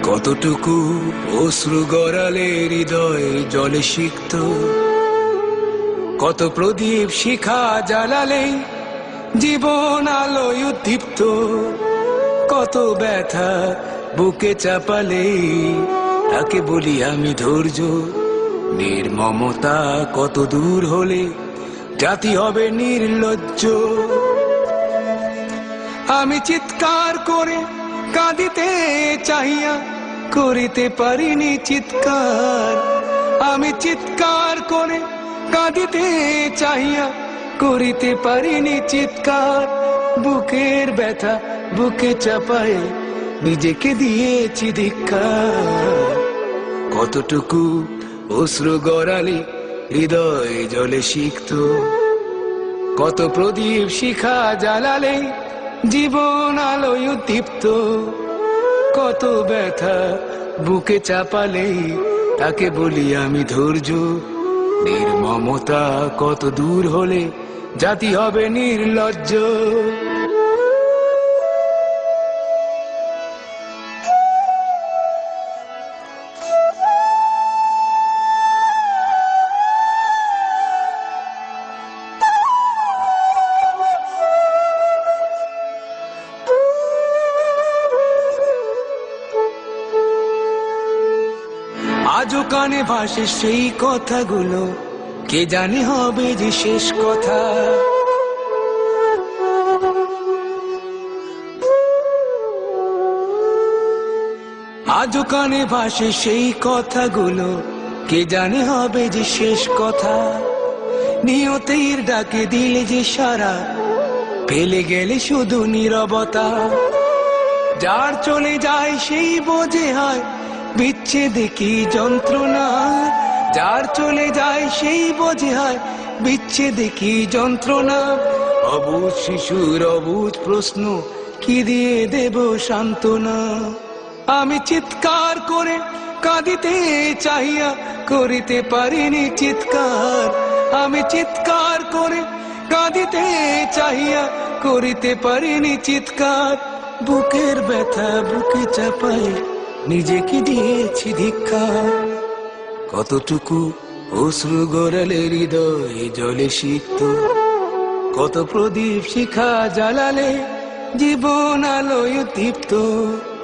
কতটুকু অশ্রু গড়ালে হৃদয় জলে সিক্ত, কত প্রদীপ শিখা জ্বালালে জীবন আলোয় উদ্দীপ্ত, কত ব্যথা বুকে চাপালে তাকে বলি আমি ধৈর্য। নির্মমতা কত দূর হলে জাতি হবে নির্লজ্জ। আমি চিৎকার করে কাঁদিতে চাহিয়া করিতে পারিনি চিৎকার। আমি চিৎকার করে কাঁদিতে চাহিয়া করিতে পারিনি চিৎকার। বুকের ব্যথা বুকে চাপায় নিজেকে দিয়েছি ধিক্কার। কতটুকু অশ্রু গড়ালে হৃদয় জলে সিক্ত, কত প্রদীপ শিখা জ্বালালে জীবন আলোয় উদ্দীপ্ত, কত ব্যথা বুকে চাপালে তাকে বলি আমি ধৈর্য। নির্মমতা কত দূর হলে জাতি হবে নির্লজ্জ। আজও কানে ভাসে সেই কথাগুলো, কে জানে হবে যে শেষ কথা। আজও কানে ভাসে সেই কথাগুলো, কে জানে হবে যে শেষ কথা। নিয়তির ডাকে দিলে যে সারা, ফেলে গেলে শুধু নীরবতা। যার চলে যায় সেই বোঝে হয় বিচ্ছেদে কি যন্ত্রণা। যার চলে যায় সেই বোঝে হয় বিচ্ছেদে কি যন্ত্রণা। অবুঝ শিশুর অবুঝ প্রশ্ন, কি দিয়ে দেব সান্ত্বনা। আমি চিৎকার করে কাঁদিতে চাহিয়া করিতে পারিনি চিৎকার। আমি চিৎকার করে কাঁদিতে চাহিয়া করিতে পারিনি চিৎকার। বুকের ব্যথা বুকে চাপায় নিজেকে দিয়েছি ধিক্কার। কতটুকু অশ্রু গড়ালে হৃদয় জলে সিক্ত, কত প্রদীপ শিখা জ্বালালে জীবন আলোয় উদ্দীপ্ত,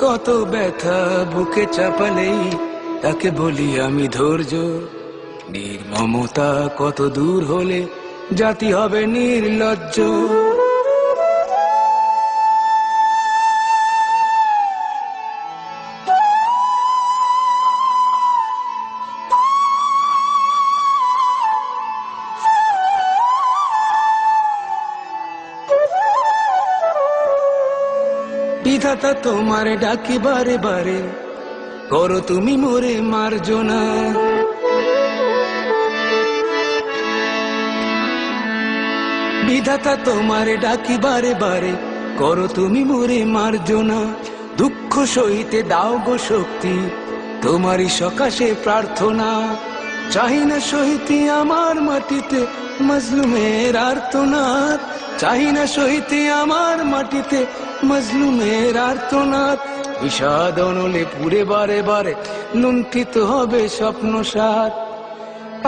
কত ব্যথা বুকে চাপালে তাকে বলি আমি ধৈর্য। নির্মমতা কত দূর হলে জাতি হবে নির্লজ্জ। বিধাতা তোমার ডাকি বারে বারে, করো তুমি মোরে মার্জনা। বিধাতা তোমার ডাকি বারে বারে, করো তুমি মোরে মার্জনা। দুঃখ সইতে দাও গো শক্তি, তোমারই সকাশে প্রার্থনা। চাহি না সইতে আমার মাটিতে মজলুমের আর্তনাদ। চাহি না সইতে আমার মাটিতে মজলুমের আর্তনাদ। বিষাদ অনলে পুরে বারে বারে লুণ্ঠিত হবে স্বপ্ন সাথ।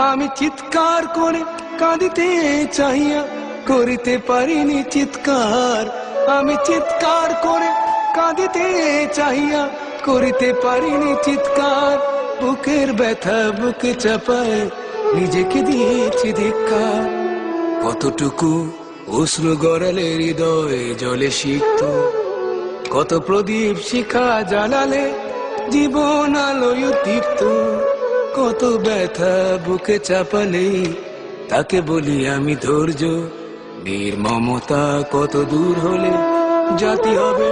আমি চিৎকার করে কাঁদিতে চাহিয়া করিতে পারিনি চিৎকার। আমি চিৎকার করে কাঁদিতে চাহিয়া করিতে পারিনি চিৎকার। বুকের ব্যথা বুকে চাপায় নিজেকে দিয়েছি ধিক্কার। কতটুকু অশ্রু গড়ালে হৃদয় জলে সিক্ত, কত প্রদীপ শিখা জ্বালালে জীবন আলোয় উদ্দীপ্ত, কত ব্যথা বুকে চাপালে তাকে বলি আমি ধৈর্য। নির্মমতা কত দূর হলে জাতি হবে